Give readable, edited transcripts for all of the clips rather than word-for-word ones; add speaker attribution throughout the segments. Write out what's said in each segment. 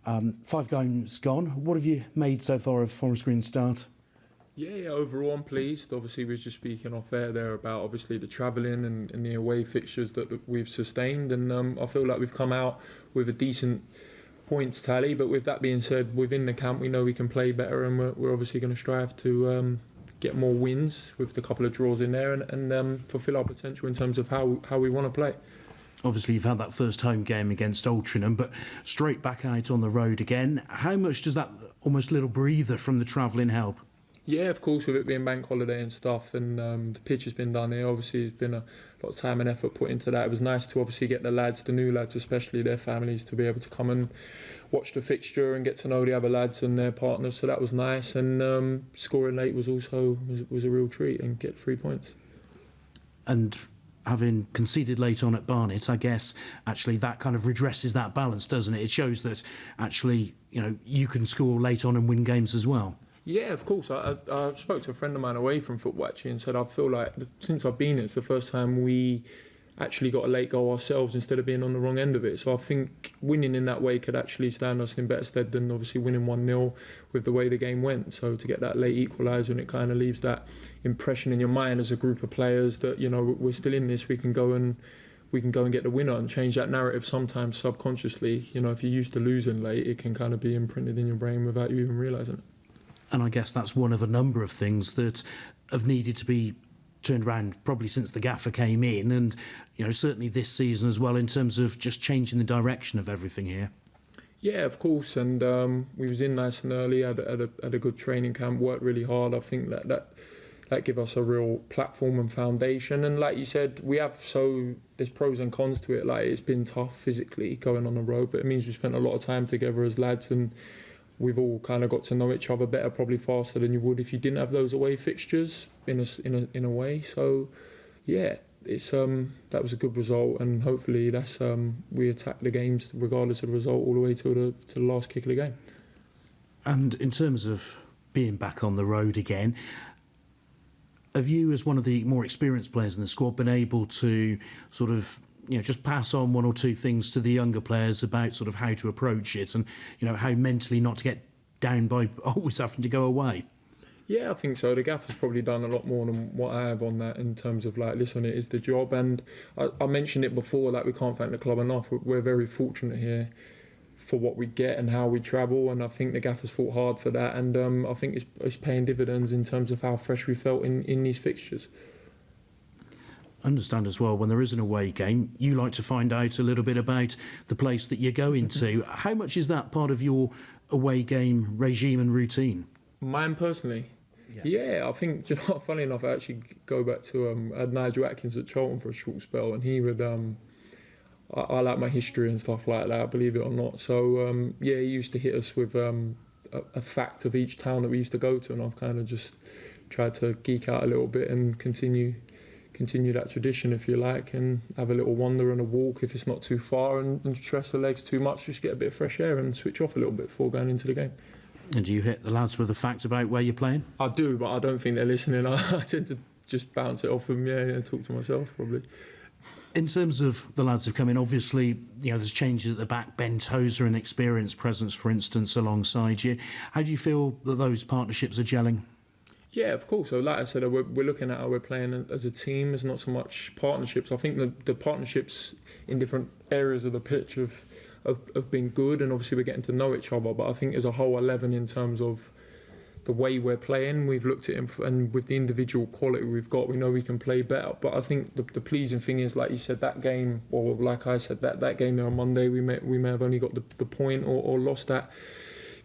Speaker 1: Ryan, 5 games gone. What have you made so far of Forest Green's start?
Speaker 2: Yeah, overall I'm pleased. Obviously, we were just speaking off air there about obviously the travelling and the away fixtures that we've sustained, and I feel like we've come out with a decent points tally. But with that being said, within the camp we know we can play better, and we're obviously going to strive to get more wins with the couple of draws in there, and fulfil our potential in terms of how we want to play.
Speaker 1: Obviously, you've had that first home game against Altrincham, but straight back out on the road again. How much does that almost little breather from the travelling help?
Speaker 2: Yeah, of course, with it being bank holiday and stuff, and the pitch has been done here. Obviously, there's been a lot of time and effort put into that. It was nice to obviously get the lads, the new lads, especially their families, to be able to come and watch the fixture and get to know the other lads and their partners. So that was nice, and scoring late was also was a real treat, and get 3 points.
Speaker 1: And having conceded late on at Barnet, I guess actually that kind of redresses that balance, doesn't it? It shows that actually, you can score late on and win games as well.
Speaker 2: Yeah, of course. I spoke to a friend of mine away from football actually and said I feel like since I've been here, it's the first time we actually got a late goal ourselves instead of being on the wrong end of it. So I think winning in that way could actually stand us in better stead than obviously winning 1-0 with the way the game went. So to get that late equaliser, and it kind of leaves that impression in your mind as a group of players that we're still in this. We can go and get the winner and change that narrative sometimes subconsciously. If you're used to losing late, it can kind of be imprinted in your brain without you even realising it.
Speaker 1: And I guess that's one of a number of things that have needed to be turned around probably since the gaffer came in, and certainly this season as well, in terms of just changing the direction of everything here.
Speaker 2: Yeah, of course, and we was in nice and early, had a good training camp, worked really hard. I think that give us a real platform and foundation. And like you said, there's pros and cons to it. Like, it's been tough physically going on the road, but it means we spent a lot of time together as lads, and we've all kind of got to know each other better, probably faster than you would if you didn't have those away fixtures in a way. So yeah, it's that was a good result, and hopefully that's we attack the games regardless of the result all the way to the last kick of the game.
Speaker 1: And in terms of being back on the road again, have you, as one of the more experienced players in the squad, been able to sort of just pass on one or two things to the younger players about sort of how to approach it, and how mentally not to get down by always having to go away?
Speaker 2: Yeah, I think so. The gaffer's probably done a lot more than what I have on that, in terms of like, listen, it is the job. And I mentioned it before, like, we can't thank the club enough. We're very fortunate here for what we get and how we travel, and I think the gaffer's fought hard for that, and I think it's paying dividends in terms of how fresh we felt in these fixtures.
Speaker 1: Understand as well, when there is an away game, you like to find out a little bit about the place that you're going to. How much is that part of your away game regime and routine?
Speaker 2: Mine personally? Yeah, I think, funny enough, I actually go back to I had Nigel Atkins at Charlton for a short spell, and he would I like my history and stuff like that, believe it or not. So he used to hit us with a fact of each town that we used to go to, and I've kind of just tried to geek out a little bit and continue that tradition, if you like, and have a little wander and a walk if it's not too far, and stress the legs too much, just get a bit of fresh air and switch off a little bit before going into the game.
Speaker 1: And do you hit the lads with a fact about where you're playing?
Speaker 2: I do, but I don't think they're listening. I tend to just bounce it off them, and talk to myself probably.
Speaker 1: In terms of the lads who've come in, obviously, there's changes at the back. Ben Tozer, an experienced presence, for instance, alongside you. How do you feel that those partnerships are gelling?
Speaker 2: Yeah, of course. So like I said, we're looking at how we're playing as a team. There's not so much partnerships. I think the partnerships in different areas of the pitch have been good, and obviously we're getting to know each other. But I think as a whole 11, in terms of the way we're playing, we've looked at it, and with the individual quality we've got, we know we can play better. But I think the pleasing thing is, like you said, that game, or like I said, that game there on Monday, we may have only got the point or lost that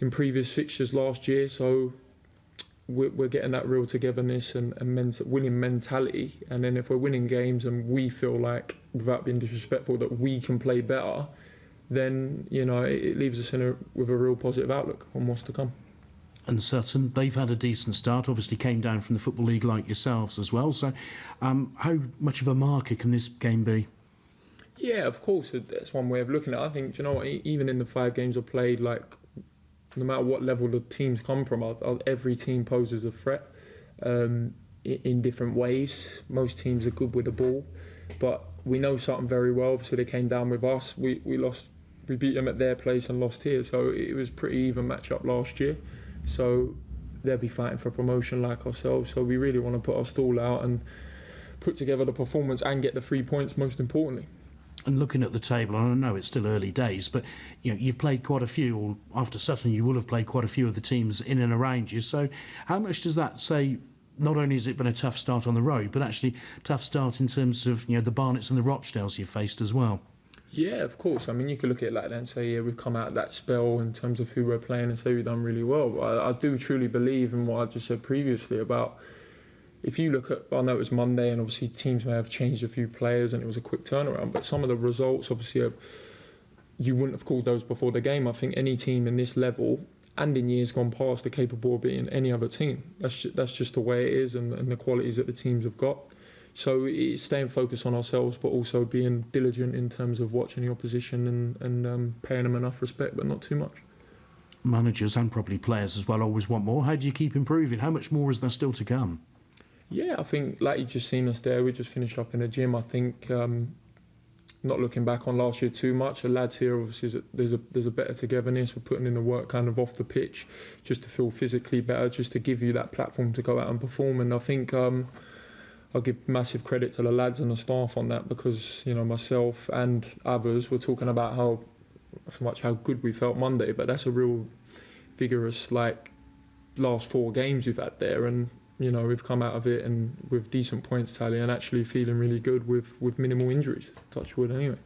Speaker 2: in previous fixtures last year. So we're getting that real togetherness and winning mentality, and then if we're winning games and we feel like, without being disrespectful, that we can play better, then it leaves us with a real positive outlook on what's to come.
Speaker 1: And Sutton, they've had a decent start, obviously came down from the Football League like yourselves as well, so how much of a marker can this game be? Yeah,
Speaker 2: of course, that's one way of looking at it. I think, even in the 5 games I've played, like, no matter what level the teams come from, every team poses a threat in different ways. Most teams are good with the ball, but we know Sutton very well. Obviously, they came down with us. We lost we beat them at their place and lost here. So it was pretty even match-up last year. So they'll be fighting for promotion like ourselves. So we really want to put our stall out and put together the performance and get the 3 points, most importantly.
Speaker 1: And looking at the table, I know it's still early days, but you've played quite a few, or after Sutton you will have played quite a few of the teams in and around you. So how much does that say, not only has it been a tough start on the road, but actually tough start in terms of the Barnets and the Rochdales you've faced as well?
Speaker 2: Yeah, of course. I mean, you could look at it like that and say, yeah, we've come out of that spell in terms of who we're playing and say we've done really well. But I do truly believe in what I just said previously about, if you look at, I know it was Monday and obviously teams may have changed a few players and it was a quick turnaround, but some of the results obviously you wouldn't have called those before the game. I think any team in this level and in years gone past are capable of beating any other team. That's just the way it is and the qualities that the teams have got. So it's staying focused on ourselves, but also being diligent in terms of watching the opposition and paying them enough respect, but not too much.
Speaker 1: Managers and probably players as well always want more. How do you keep improving? How much more is there still to come?
Speaker 2: Yeah, I think like you've just seen us there, we just finished up in the gym. I think not looking back on last year too much, the lads here obviously there's a better togetherness. We're putting in the work kind of off the pitch just to feel physically better, just to give you that platform to go out and perform. And I think I'll give massive credit to the lads and the staff on that, because myself and others were talking about how good we felt Monday, but that's a real vigorous last 4 games we've had there, and we've come out of it and with decent points tally and actually feeling really good with minimal injuries. Touch wood anyway.